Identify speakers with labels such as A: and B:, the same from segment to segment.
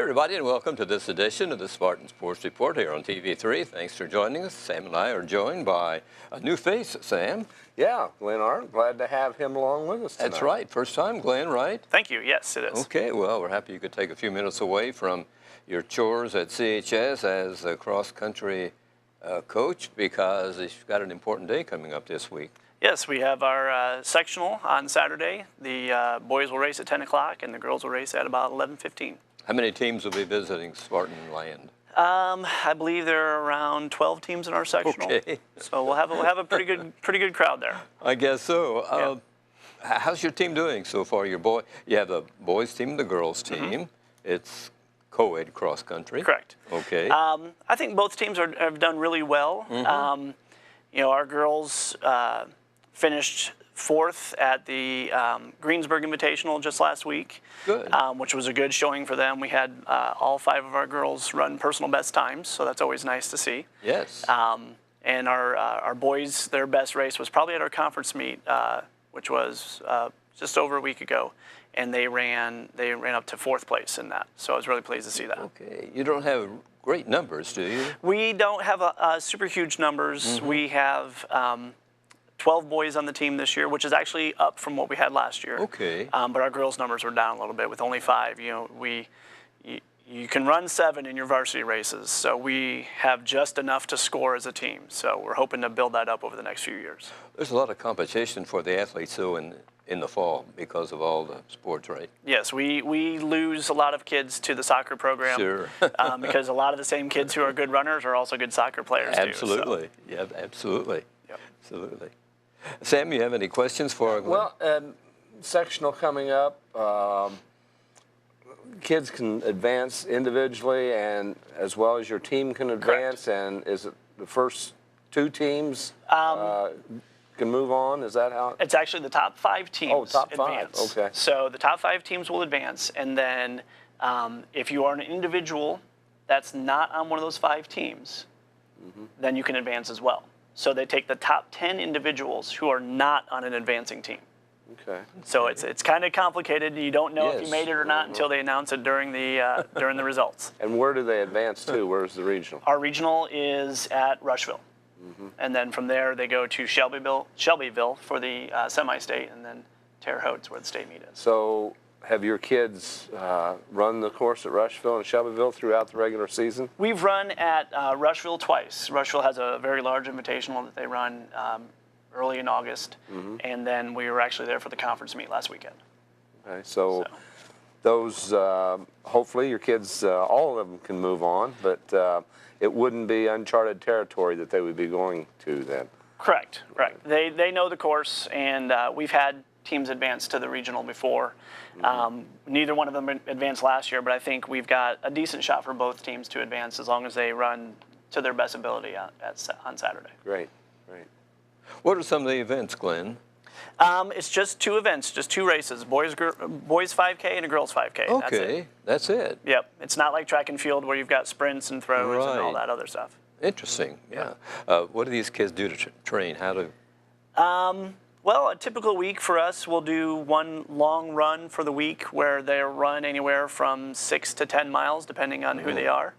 A: everybody, and welcome to this edition of the Spartan Sports Report here on TV3. Thanks for joining us. Sam and I are joined by a new face, Sam.
B: Yeah, Glenn Arndt. Glad to have him along with us tonight.
A: That's right. First time, Glenn, right?
C: Thank you. Yes, it is.
A: Okay, well, we're happy you could take a few minutes away from your chores at CHS as a cross-country coach because you've got an important day coming up this week.
C: Yes, we have our sectional on Saturday. The boys will race at 10 o'clock and the girls will race at about 11:15.
A: How many teams will be visiting Spartan land?
C: I believe there are around 12 teams in our sectional.
A: Okay.
C: So we'll have a pretty good crowd there.
A: I guess so. How's your team doing so far? You have the boys team, the girls team. It's co-ed cross country.
C: Correct.
A: Okay.
C: I think both teams have done really well. Our girls finished fourth at the Greensburg Invitational just last week, which was a good showing for them. We had all 5 of our girls run personal best times, so that's always nice to see.
A: Yes.
C: And our boys, their best race was probably at our conference meet, which was just over a week ago, and they ran up to 4th place in that. So I was really pleased to see that.
A: Okay. You don't have great numbers, do you?
C: We don't have super huge numbers. We have 12 boys on the team this year, which is actually up from what we had last year.
A: Okay.
C: But our girls' numbers were down a little bit with only 5. You can run 7 in your varsity races, so we have just enough to score as a team. So we're hoping to build that up over the next few years.
A: There's a lot of competition for the athletes, though, in the fall because of all the sports, right?
C: Yes, we lose a lot of kids to the soccer program.
A: Sure.
C: Because a lot of the same kids who are good runners are also good soccer players
A: absolutely.
C: too. So.
A: Yeah, absolutely.
C: Yep.
A: Absolutely. Sam, you have any questions for our Glenn?
B: Well, sectional coming up. Kids can advance individually and as well as your team can advance.
C: Correct.
B: And is it the first 2 teams can move on? Is that how?
C: It's actually the top 5 teams
B: top 5.
C: advance.
B: Okay.
C: So the top 5 teams will advance, and then if you are an individual that's not on one of those 5 teams, then you can advance as well. So they take the top 10 individuals who are not on an advancing team.
B: Okay.
C: So it's kind of complicated. You don't know if you made it or not until they announce it during the results.
B: And where do they advance to? Where's the regional?
C: Our regional is at Rushville. And then from there they go to Shelbyville for the semi-state, and then Terre Haute where the state meet is.
B: So have your kids run the course at Rushville and Shelbyville throughout the regular season?
C: We've run at Rushville twice. Rushville has a very large invitational that they run early in August, and then we were actually there for the conference meet last weekend.
B: Okay, so those, hopefully your kids, all of them can move on, but it wouldn't be uncharted territory that they would be going to then.
C: Correct, correct. They know the course, and we've had teams advance to the regional before. Neither one of them advanced last year, but I think we've got a decent shot for both teams to advance as long as they run to their best ability on Saturday.
B: Great, great.
A: What are some of the events, Glenn?
C: It's just 2 events, just 2 races, boys 5K and a girls 5K.
A: Okay, that's it.
C: Yep, it's not like track and field where you've got sprints and throws and all that other stuff.
A: Interesting, yeah. What do these kids do to train? How do?
C: Well, a typical week for us, we'll do one long run for the week where they run anywhere from 6 to 10 miles, depending on who they are.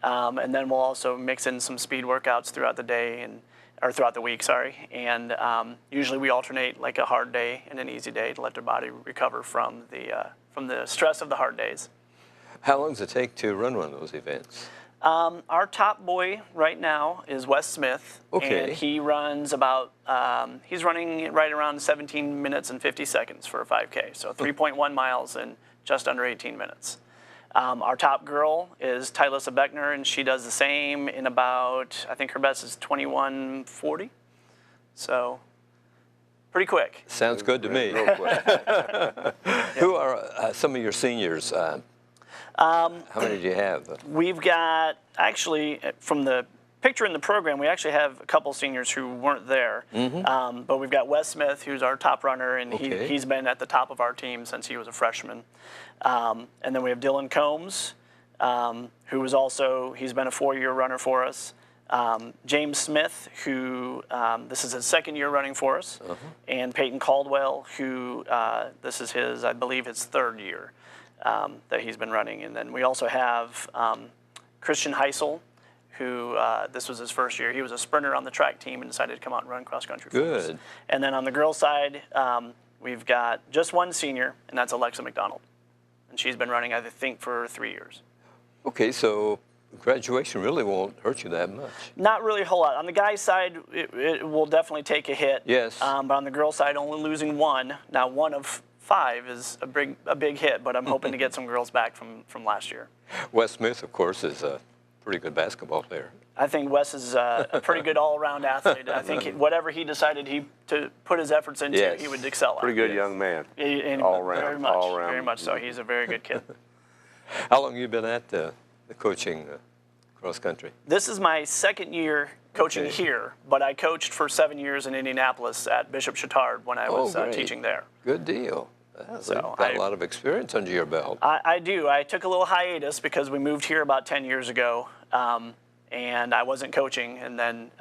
C: And then we'll also mix in some speed workouts throughout the day or throughout the week, sorry. And usually we alternate like a hard day and an easy day to let their body recover from the stress of the hard days.
A: How long does it take to run one of those events?
C: Our top boy right now is Wes Smith.
A: Okay.
C: And he runs about, he's running right around 17 minutes and 50 seconds for a 5K. So 3.1 miles in just under 18 minutes. Our top girl is Tylissa Beckner, and she does the same in about, I think her best is 21:40. So pretty quick.
A: Sounds good to me.
B: Real quick.
A: Who are some of your seniors? How many do you have?
C: We've got, actually, from the picture in the program, we actually have a couple seniors who weren't there. But we've got Wes Smith, who's our top runner, and he's been at the top of our team since he was a freshman. And then we have Dylan Combs, who was also, he's been a 4-year runner for us. James Smith, who this is his 2nd year running for us, and Peyton Caldwell, who this is his, I believe, his 3rd year. that he's been running. And then we also have Christian Heisel, who this was his first year. He was a sprinter on the track team and decided to come out and run cross country for us.
A: Good.
C: And then on the girls' side, we've got just one senior, and that's Alexa McDonald. And she's been running, I think, for 3 years.
A: Okay, so graduation really won't hurt you that much.
C: Not really a whole lot. On the guys' side, it will definitely take a hit.
A: Yes.
C: But on the girls' side, only losing one. Now, 1 of 5 is a big hit, but I'm hoping to get some girls back from last year.
A: Wes Smith, of course, is a pretty good basketball player.
C: I think Wes is a pretty good all-around athlete. I think whatever he decided to put his efforts into,
A: Yes.
C: he would excel at.
B: Pretty good young man. All around.
C: Very much so. He's a very good kid.
A: How long have you been at the coaching cross country?
C: This is my second year coaching here, but I coached for 7 years in Indianapolis at Bishop Chatard when I was teaching there.
A: Good deal.
C: So
A: you've got a lot of experience under your belt.
C: I do. I took a little hiatus because we moved here about 10 years ago, and I wasn't coaching. And then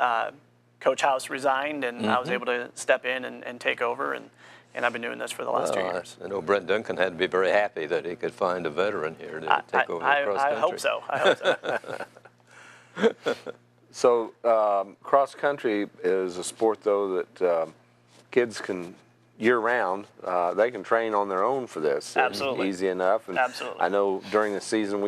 C: Coach House resigned, and I was able to step in and take over. And I've been doing this for the last 2 years.
A: I know Brent Duncan had to be very happy that he could find a veteran here to take over the cross country.
C: I hope so. I hope so.
B: So cross country is a sport, though, that kids can year-round, they can train on their own for this.
C: Absolutely.
B: Easy enough. And
C: Absolutely.
B: I know during the season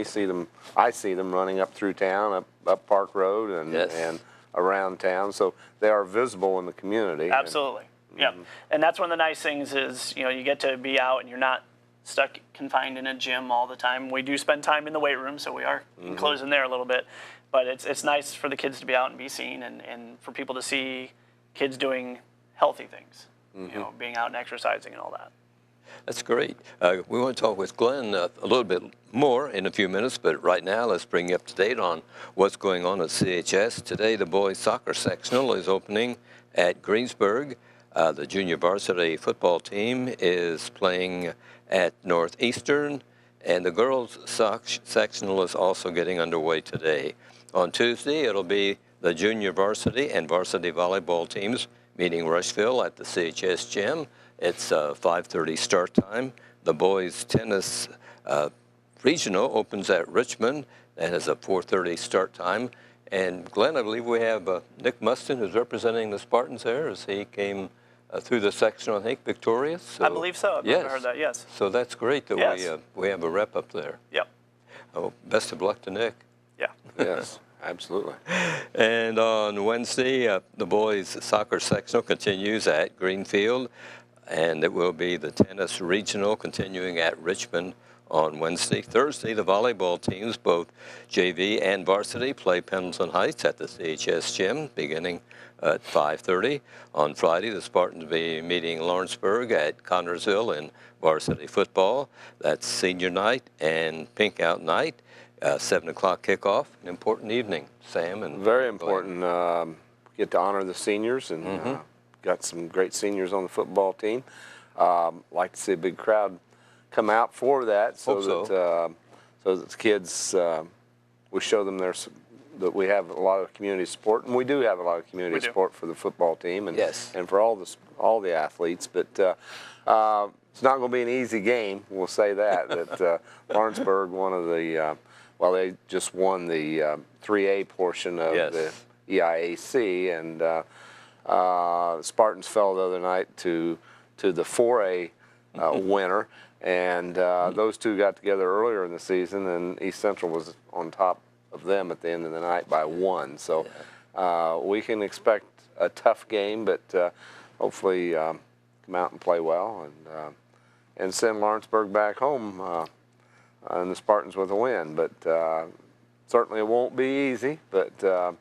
B: I see them running up through town, up Park Road and around town. So they are visible in the community.
C: Absolutely. Yeah. And that's one of the nice things is, you get to be out and you're not stuck confined in a gym all the time. We do spend time in the weight room, so we are enclosed in there a little bit. But it's nice for the kids to be out and be seen and for people to see kids doing healthy things. Being out and exercising and all that.
A: That's great. We want to talk with Glenn a little bit more in a few minutes, but right now let's bring you up to date on what's going on at CHS. Today the boys soccer sectional is opening at Greensburg. The junior varsity football team is playing at Northeastern, and the girls sectional is also getting underway today. On Tuesday it'll be the junior varsity and varsity volleyball teams meeting Rushville at the CHS gym. It's 5:30 start time. The boys tennis regional opens at Richmond. That has a 4:30 start time. And Glenn, I believe we have Nick Mustin, who's representing the Spartans there, as he came through the sectional, I think, victorious. So,
C: I believe so. I've heard that, yes.
A: So that's great that we have a rep up there.
C: Yep.
A: Oh, best of luck to Nick.
C: Yeah.
B: Yes. Absolutely.
A: And on Wednesday, the boys soccer sectional continues at Greenfield, and it will be the tennis regional continuing at Richmond on Wednesday. Thursday, the volleyball teams, both JV and varsity, play Pendleton Heights at the CHS gym beginning at 5:30. On Friday, the Spartans will be meeting Lawrenceburg at Connorsville in varsity football. That's senior night and pink out night. 7 o'clock kickoff, an important evening, Sam. And
B: very important. Get to honor the seniors, and got some great seniors on the football team. Like to see a big crowd come out for that, so that the kids, we show them that we have a lot of community support, and we do have a lot of community support for the football team, and and for all the athletes. But it's not going to be an easy game. We'll say that. That Lawrenceburg, one of the they just won the 3A portion of the EIAC, and Spartans fell the other night to the 4A winner, and those two got together earlier in the season, and East Central was on top of them at the end of the night by 1. So we can expect a tough game, but hopefully come out and play well and send Lawrenceburg back home. And the Spartans with a win, but certainly it won't be easy, but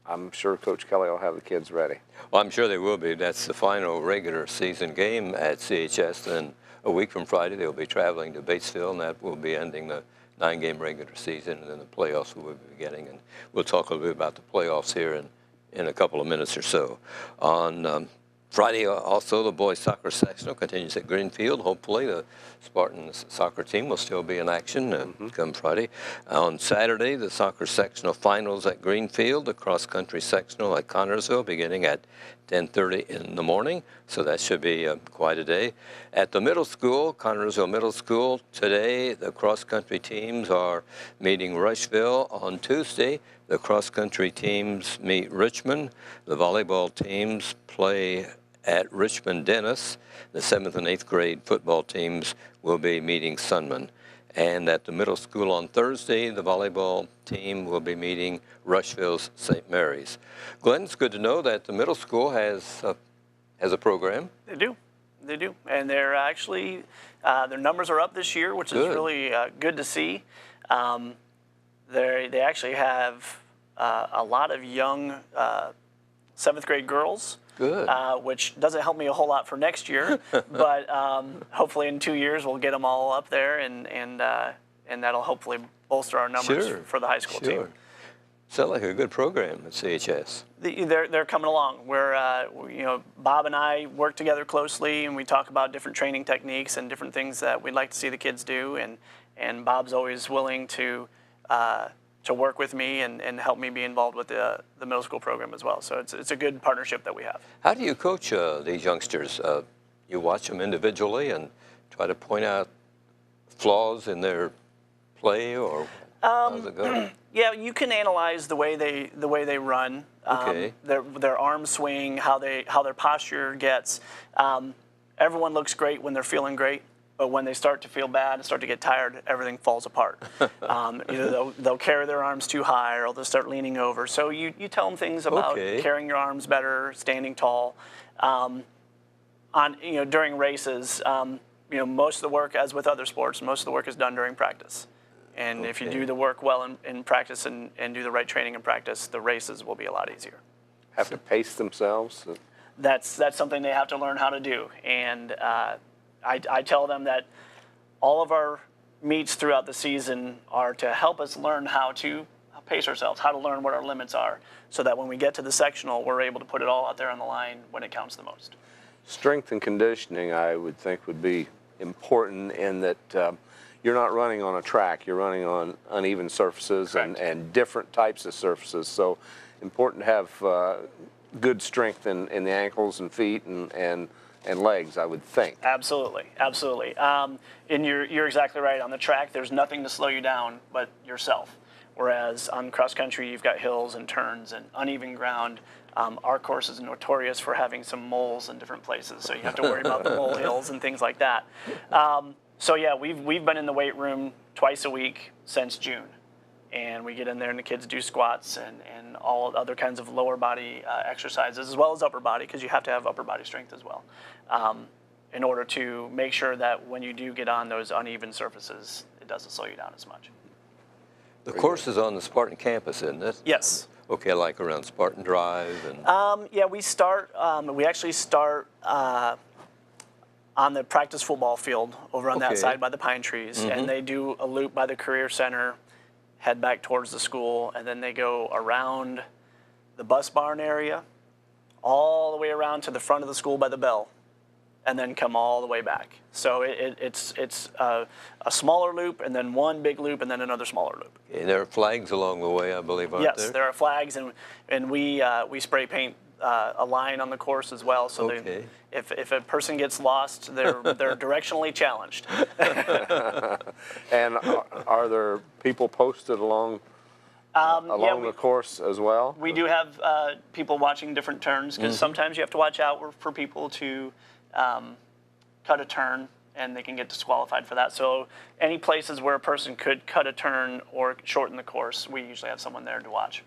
B: I'm sure Coach Kelly will have the kids ready.
A: Well, I'm sure they will be. That's the final regular season game at CHS. Then a week from Friday, they'll be traveling to Batesville, and that will be ending the 9-game regular season, and then the playoffs will be beginning. And we'll talk a little bit about the playoffs here in a couple of minutes or so. On Friday, also, the boys soccer sectional continues at Greenfield. Hopefully, the Spartans soccer team will still be in action come Friday. On Saturday, the soccer sectional finals at Greenfield, the cross-country sectional at Connorsville, beginning at 10:30 in the morning, so that should be quite a day. At the middle school, Connersville Middle School, today the cross-country teams are meeting Rushville. On Tuesday, the cross-country teams meet Richmond. The volleyball teams play at Richmond Dennis. The 7th and 8th grade football teams will be meeting Sunman. And at the middle school on Thursday, the volleyball team will be meeting Rushville's St. Mary's. Glenn, it's good to know that the middle school has a program.
C: They do, and they're actually their numbers are up this year, which is really good to see. They actually have a lot of young 7th grade girls.
A: Good.
C: Which doesn't help me a whole lot for next year, but hopefully in 2 years we'll get them all up there, and that'll hopefully bolster our numbers for the high school team.
A: Sounds like a good program at CHS.
C: They're coming along. Bob and I work together closely, and we talk about different training techniques and different things that we'd like to see the kids do, and Bob's always willing to work with me and help me be involved with the middle school program as well. So it's a good partnership that we have.
A: How do you coach these youngsters? You watch them individually and try to point out flaws in their play, or how does it go?
C: Yeah, you can analyze the way they run,
A: Okay.
C: their arm swing, how their posture gets. Everyone looks great when they're feeling great. But when they start to feel bad and start to get tired, everything falls apart. Either they'll carry their arms too high, or they'll start leaning over. So you tell them things about carrying your arms better, standing tall. During races, most of the work, as with other sports, most of the work is done during practice. And if you do the work well in practice and do the right training in practice, the races will be a lot easier.
B: Have to pace themselves?
C: That's something they have to learn how to do. And I tell them that all of our meets throughout the season are to help us learn how to pace ourselves, how to learn what our limits are, so that when we get to the sectional, we're able to put it all out there on the line when it counts the most.
B: Strength and conditioning, I would think, would be important in that you're not running on a track, you're running on uneven surfaces and different types of surfaces. So important to have good strength in the ankles and feet and legs, I would think.
C: Absolutely. And you're exactly right. On the track, there's nothing to slow you down but yourself. Whereas on cross country, you've got hills and turns and uneven ground. Our course is notorious for having some moles in different places, so you have to worry about the mole hills and things like that. So yeah, we've been in the weight room twice a week since June. And we get in there and the kids do squats and all other kinds of lower body exercises, as well as upper body, because you have to have upper body strength as well, in order to make sure that when you do get on those uneven surfaces, it doesn't slow you down as much.
A: The course is on the Spartan campus, isn't it?
C: Yes.
A: Okay, like around Spartan Drive and.
C: Yeah, we actually start on the practice football field over on that side by the pine trees, and they do a loop by the Career Center, head back towards the school, and then they go around the bus barn area, all the way around to the front of the school by the bell, and then come all the way back. So it's a smaller loop, and then one big loop, and then another smaller loop.
A: And there are flags along the way, I believe, aren't there?
C: Yes, there are flags, and we spray paint a line on the course as well, so if a person gets lost, they're directionally challenged.
B: And are there people posted along the course as well?
C: We do have people watching different turns, because sometimes you have to watch out for people to cut a turn, and they can get disqualified for that. So any places where a person could cut a turn or shorten the course, we usually have someone there to watch.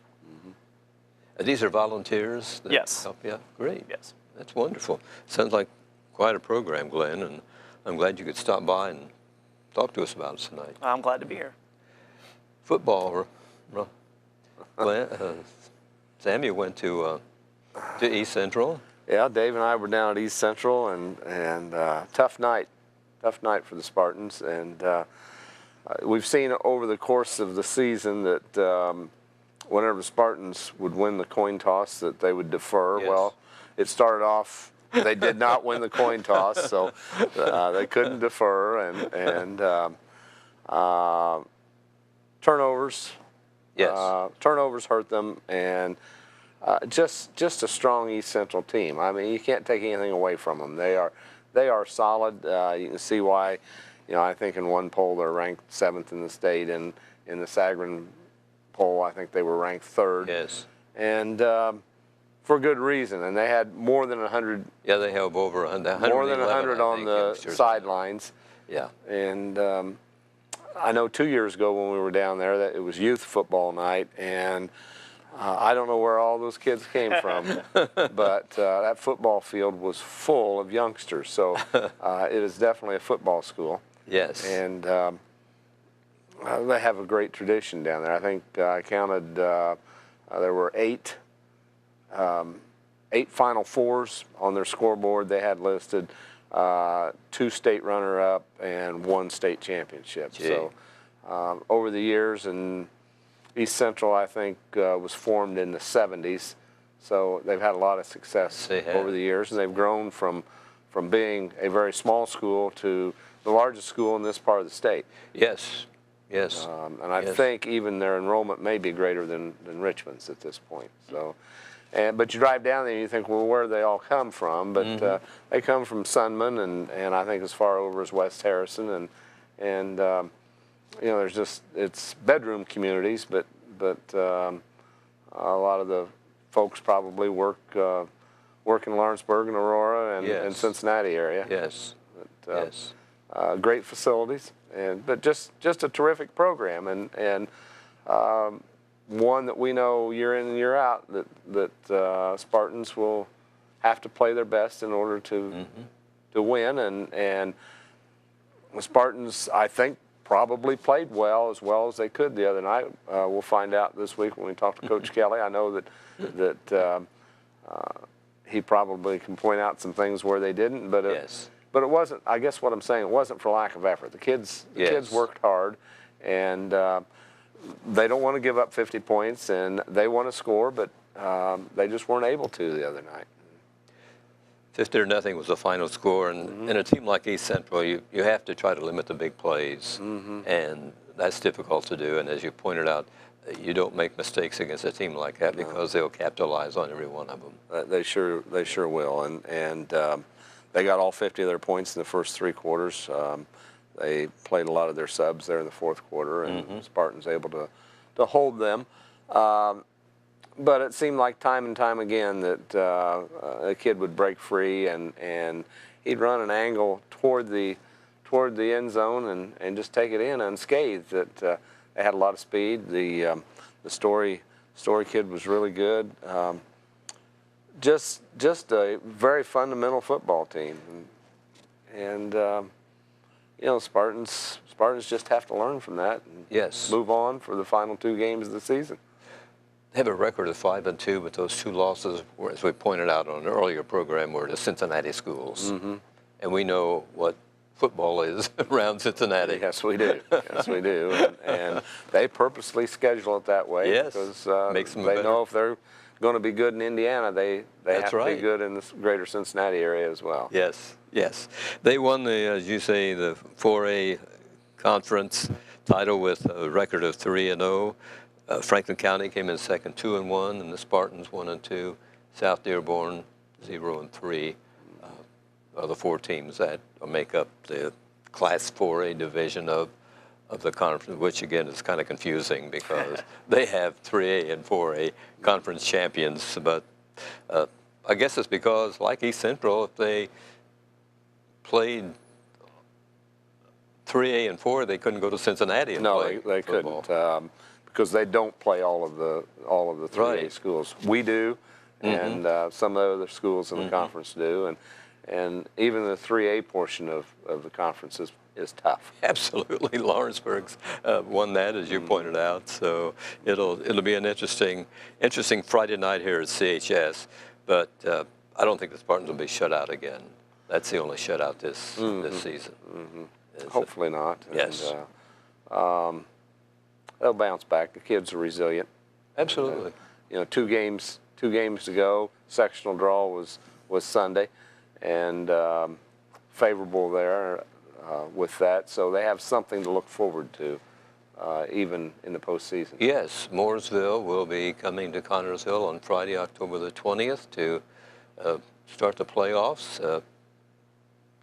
A: These are volunteers that help you out? Great.
C: Yes.
A: That's wonderful. Sounds like quite a program, Glenn, and I'm glad you could stop by and talk to us about it tonight.
C: I'm glad to be here.
A: Football, Glenn, Sammy went to East Central.
B: Yeah, Dave and I were down at East Central, and tough night for the Spartans. And we've seen over the course of the season that whenever the Spartans would win the coin toss, that they would defer.
A: Yes.
B: Well, it started off, they did not win the coin toss, so they couldn't defer, and turnovers.
A: Yes.
B: Turnovers hurt them, and Just a strong East Central team. I mean, you can't take anything away from them. They are solid. You can see why. I think in one poll they're ranked 7th in the state, and in the Sagarin poll I think they were ranked 3rd.
A: Yes.
B: And for good reason. And they had more than 100.
A: Yeah, they have over 100.
B: More than 100 on the sidelines.
A: Yeah.
B: And I know 2 years ago when we were down there that it was youth football night, and I don't know where all those kids came from, but that football field was full of youngsters. So it is definitely a football school.
A: Yes.
B: And they have a great tradition down there. I think I counted there were 8 Final Fours on their scoreboard. They had listed 2 state runner-up and 1 state championship.
A: Gee.
B: So over the years, and East Central, I think, was formed in the 70s. So they've had a lot of success over the years, and they've grown from being a very small school to the largest school in this part of the state.
A: Yes. Yes.
B: And I think even their enrollment may be greater than Richmond's at this point. So, but you drive down there and you think, well, where do they all come from? But they come from Sunman, and I think as far over as West Harrison, and there's just, it's bedroom communities, but a lot of the folks probably work in Lawrenceburg and Aurora and Cincinnati area.
A: Yes.
B: But,
A: yes.
B: Great facilities, but just a terrific program, and one that we know year in and year out that Spartans will have to play their best in order to win, and the Spartans, I think, probably played as well as they could the other night. We'll find out this week when we talk to Coach Kelly. I know that he probably can point out some things where they didn't, but but it wasn't. I guess what I'm saying, it wasn't for lack of effort. The kids worked hard, and they don't want to give up 50 points, and they want to score, but they just weren't able to the other night.
A: 50-0 was the final score, and in a team like East Central, you have to try to limit the big plays, and that's difficult to do. And as you pointed out, you don't make mistakes against a team like that because they'll capitalize on every one of them.
B: They sure will, and they got all 50 of their points in the first 3 quarters. They played a lot of their subs there in the 4th quarter, and Spartans able to hold them. But it seemed like time and time again that a kid would break free, and he'd run an angle toward the end zone and just take it in unscathed. That they had a lot of speed. The Story kid was really good. Just a very fundamental football team, and Spartans just have to learn from that and move on for the final 2 games of the season.
A: They have a record of 5-2, but those 2 losses, as we pointed out on an earlier program, were to Cincinnati schools, and we know what football is around Cincinnati.
B: Yes, we do. Yes, we do, and they purposely schedule it that way because they know if they're going to be good in Indiana, they have to be good in the greater Cincinnati area as well.
A: Yes, yes. They won as you say, the 4A conference title with a record of 3-0. Franklin County came in second, 2-1, and the Spartans 1-2. South Dearborn 0-3. Are the 4 teams that make up the Class 4A division of the conference, which again is kind of confusing because they have 3A and 4A conference champions. But I guess it's because, like East Central, if they played 3A and 4, they couldn't go to Cincinnati and play
B: they
A: football.
B: couldn't because they don't play all of the 3A schools. We do, and some of the other schools in the conference do, and even the 3A portion of the conference is tough.
A: Absolutely, Lawrenceburg's won that, as you pointed out. So it'll be an interesting Friday night here at CHS. But I don't think the Spartans will be shut out again. That's the only shutout this season.
B: Hopefully not.
A: Yes.
B: And, they'll bounce back. The kids are resilient.
A: Absolutely.
B: 2 games to go. Sectional draw was Sunday, and favorable there with that. So they have something to look forward to even in the postseason.
A: Yes, Mooresville will be coming to Connersville on Friday, October the 20th to start the playoffs.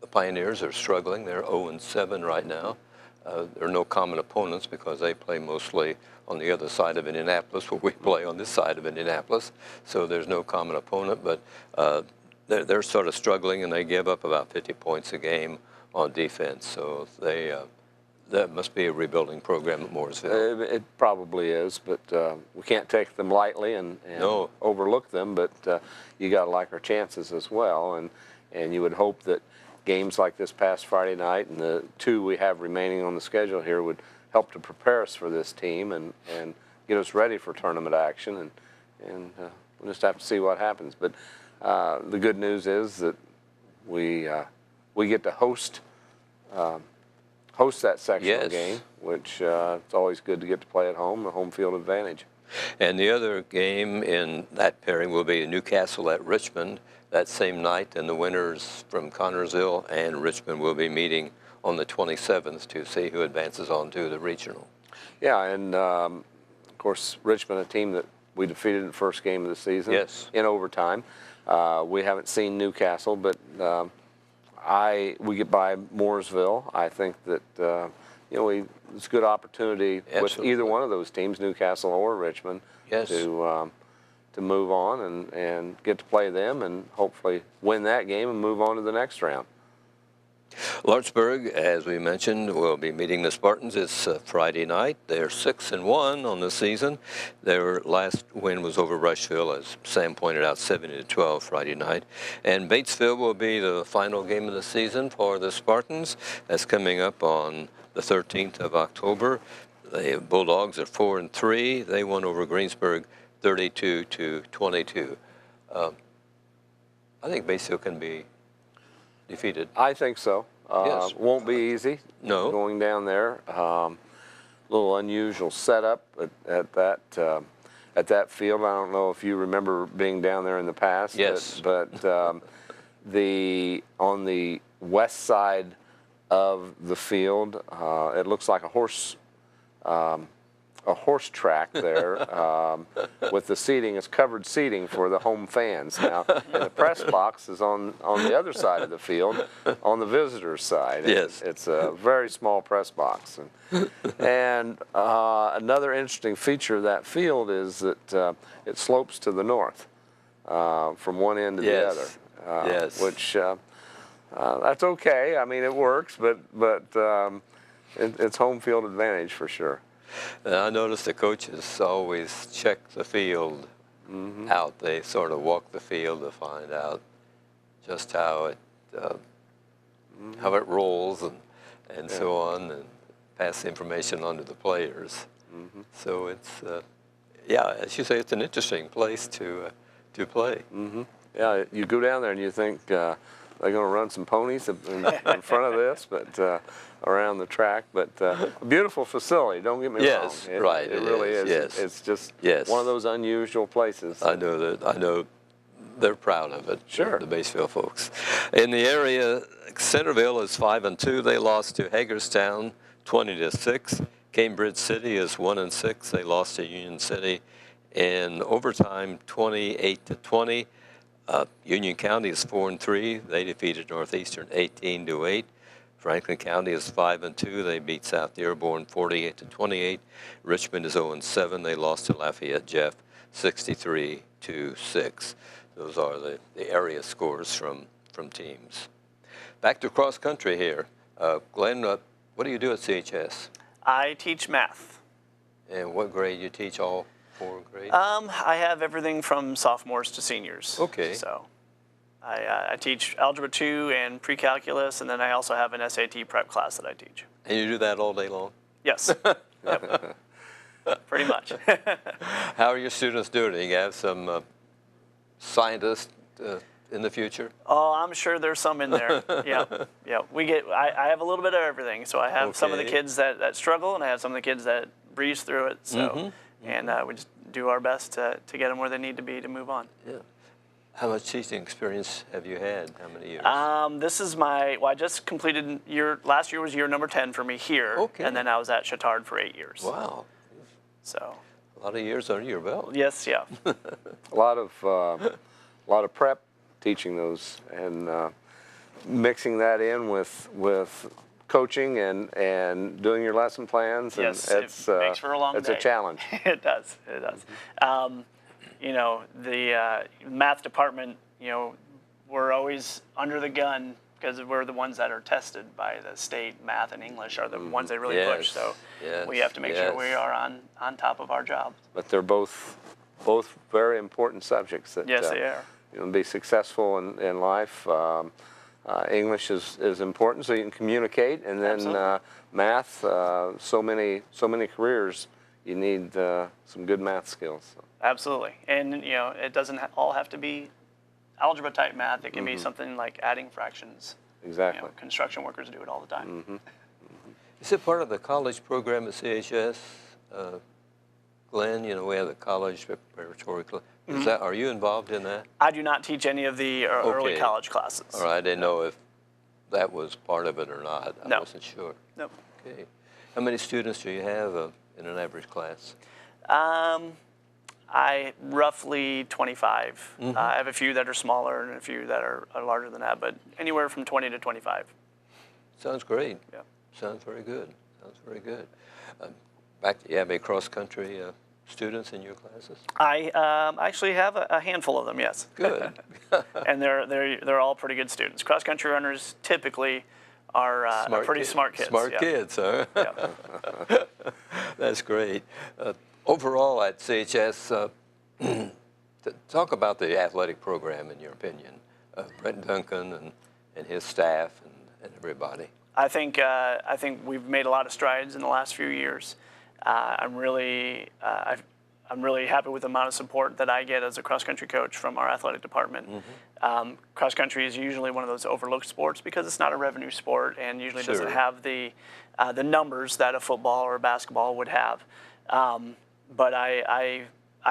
A: The Pioneers are struggling. They're 0-7 right now. There are no common opponents because they play mostly on the other side of Indianapolis, where we play on this side of Indianapolis. So there's no common opponent, but they're sort of struggling, and they give up about 50 points a game on defense. So that must be a rebuilding program at Mooresville.
B: It probably is, but we can't take them lightly and
A: No.
B: overlook them. But you got to like our chances as well, and you would hope that games like this past Friday night and the 2 we have remaining on the schedule here would help to prepare us for this team and get us ready for tournament action. And we'll just have to see what happens. But the good news is that we get to host that sectional
A: Yes.
B: game, which it's always good to get to play at home, a home field advantage.
A: And the other game in that pairing will be Newcastle at Richmond that same night, and the winners from Connersville and Richmond will be meeting on the 27th to see who advances on to the regional.
B: Yeah, and of course, Richmond, a team that we defeated in the first game of the season in overtime. We haven't seen Newcastle, but we get by Mooresville. I think that it's a good opportunity with either one of those teams, Newcastle or Richmond, to move on and get to play them and hopefully win that game and move on to the next round.
A: Lawrenceburg, as we mentioned, will be meeting the Spartans this Friday night. They're 6-1 on the season. Their last win was over Rushville, as Sam pointed out, 70-12 Friday night. And Batesville will be the final game of the season for the Spartans. That's coming up on the 13th of October. The Bulldogs are 4-3. They won over Greensburg 32-22. I think Batesville can be defeated.
B: I think so.
A: Yes.
B: Won't be easy.
A: No.
B: Going down there. Little unusual setup at that field. I don't know if you remember being down there in the past.
A: Yes.
B: But on the west side of the field, it looks like a horse track there with the seating. It's covered seating for the home fans. Now, and the press box is on the other side of the field, on the visitors' side.
A: Yes.
B: It's a very small press box. And another interesting feature of that field is that it slopes to the north from one end to the other. Which that's okay. I mean, it works, but it's home field advantage for sure.
A: And I noticed the coaches always check the field out. They sort of walk the field to find out just how it rolls and so on, and pass the information on to the players. So it's as you say, it's an interesting place to play.
B: Yeah, you go down there and you think they're going to run some ponies in front of this, but around the track. But a beautiful facility, don't get me wrong.
A: Yes, right.
B: It really is.
A: Yes.
B: It's just one of those unusual places.
A: I know they're proud of it.
B: Sure.
A: The Batesville folks. In the area, Centerville is 5-2. They lost to Hagerstown 20-6. Cambridge City is 1-6. They lost to Union City in overtime 28-20. Union County is 4-3. They defeated Northeastern 18-8. Franklin County is 5-2. They beat South Dearborn 48-28. Richmond is 0-7. They lost to Lafayette Jeff 63-6. Those are the area scores from teams. Back to cross country here. Glenn, what do you do at CHS?
C: I teach math.
A: And what grade you teach? All 4 grades?
C: I have everything from sophomores to seniors.
A: Okay.
C: So I teach Algebra 2 and pre-calculus, and then I also have an SAT prep class that I teach.
A: And you do that all day long?
C: Yes. Yep. Pretty much.
A: How are your students doing? Do you have some scientists in the future?
C: Oh, I'm sure there's some in there. Yeah. I have a little bit of everything. So I have some of the kids that struggle, and I have some of the kids that breeze through it. So, and we just do our best to get them where they need to be to move on.
A: Yeah. How much teaching experience have you had? How many years?
C: This is I just completed last year was year number 10 for me here.
A: Okay.
C: And then I was at Chittard for 8 years.
A: Wow.
C: So.
A: A lot of years under your belt.
C: Yes, yeah.
B: A lot of prep teaching those and mixing that in with coaching and doing your lesson plans. And
C: Yes, it makes for a long day.
B: It's a challenge.
C: It does. It does. You know, the math department, you know, we're always under the gun because we're the ones that are tested by the state. Math and English are the ones they really push. So we have to make sure we are on top of our job.
B: But they're both very important subjects. That,
C: yes, they are.
B: You know, to be successful in life. English is important so you can communicate, and then math. So many careers you need some good math skills. So.
C: Absolutely, and you know it doesn't all have to be algebra type math. It can be something like adding fractions.
B: Exactly.
C: You know, construction workers do it all the time.
A: Is it part of the college program at CHS? Glenn, you know, we have the college preparatory class. Are you involved in that?
C: I do not teach any of the early college classes.
A: All right, I didn't know if that was part of it or not. I wasn't sure.
C: Nope.
A: Okay. How many students do you have in an average class?
C: I roughly 25. I have a few that are smaller and a few that are larger than that, but anywhere from 20 to 25.
A: Sounds great.
C: Yeah.
A: Sounds very good. Sounds very good. Back to, you have any cross-country students in your classes?
C: I actually have a handful of them, yes.
A: Good.
C: And they're all pretty good students. Cross-country runners typically are pretty smart kids.
A: Smart kids, huh?
C: Yeah.
A: That's great. Overall at CHS, talk about the athletic program in your opinion. Brent Duncan and his staff and everybody.
C: I think we've made a lot of strides in the last few years. I'm really happy with the amount of support that I get as a cross-country coach from our athletic department. Cross-country is usually one of those overlooked sports because it's not a revenue sport and usually doesn't have the numbers that a football or a basketball would have. But I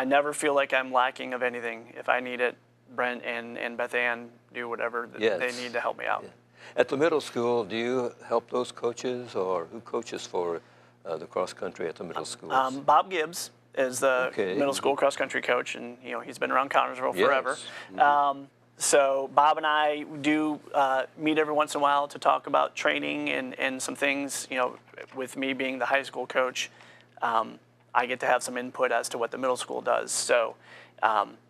C: never feel like I'm lacking of anything. If I need it, Brent and Beth Ann do whatever they need to help me out.
A: Yeah. At the middle school, do you help those coaches, or who coaches for the cross country at the middle schools?
C: Bob Gibbs is the middle school cross country coach, and you know he's been around Connersville forever. So Bob and I do meet every once in a while to talk about training and some things. You know, with me being the high school coach, I get to have some input as to what the middle school does. So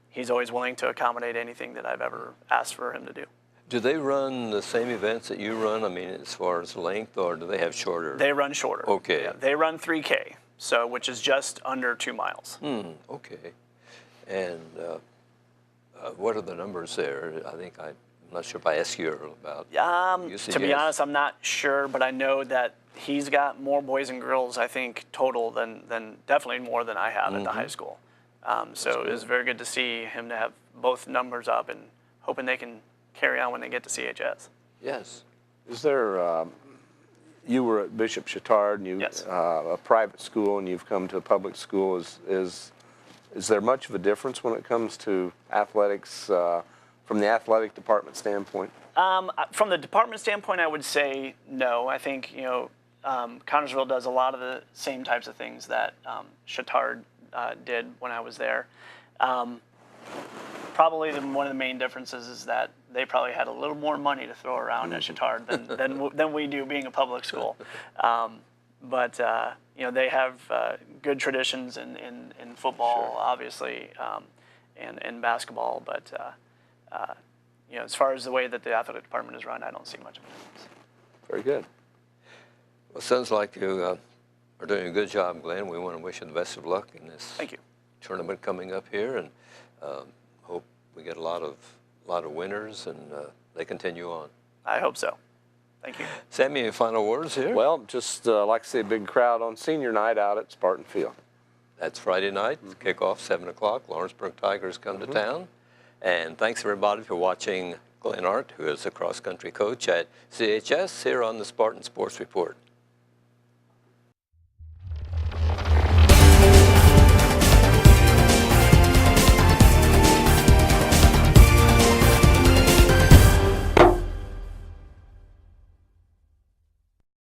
C: he's always willing to accommodate anything that I've ever asked for him to do.
A: Do they run the same events that you run? I mean, as far as length, or do they have shorter?
C: They run shorter.
A: Okay.
C: Yeah, they run 3K, so which is just under 2 miles.
A: Okay. And what are the numbers there? I'm not sure if I asked you about.
C: To be honest, I'm not sure, but I know that he's got more boys and girls, I think, total than definitely more than I have at the high school. So it was very good to see him to have both numbers up and hoping they can carry on when they get to CHS.
A: Yes.
B: Is there, you were at Bishop Chittard, and a private school, and you've come to a public school. Is there much of a difference when it comes to athletics from the athletic department standpoint?
C: From the department standpoint, I would say no. I think, you know, Connersville does a lot of the same types of things that Chittard did when I was there. Probably one of the main differences is that they probably had a little more money to throw around at Chittard than we do being a public school. But you know, they have good traditions in football, obviously, and basketball. But you know, as far as the way that the athletic department is run, I don't see much of a difference.
B: Very good.
A: Well, it sounds like you are doing a good job, Glenn. We want to wish you the best of luck in this tournament coming up here, and hope we get a lot of winners and they continue on.
C: I hope so. Thank you.
A: Sammy, any final words here?
B: Well, just like to see a big crowd on senior night out at Spartan Field.
A: That's Friday night, kickoff 7 o'clock. Lawrenceburg Tigers come to town. And thanks everybody for watching Glenn Arndt, who is a cross-country coach at CHS, here on the Spartan Sports Report.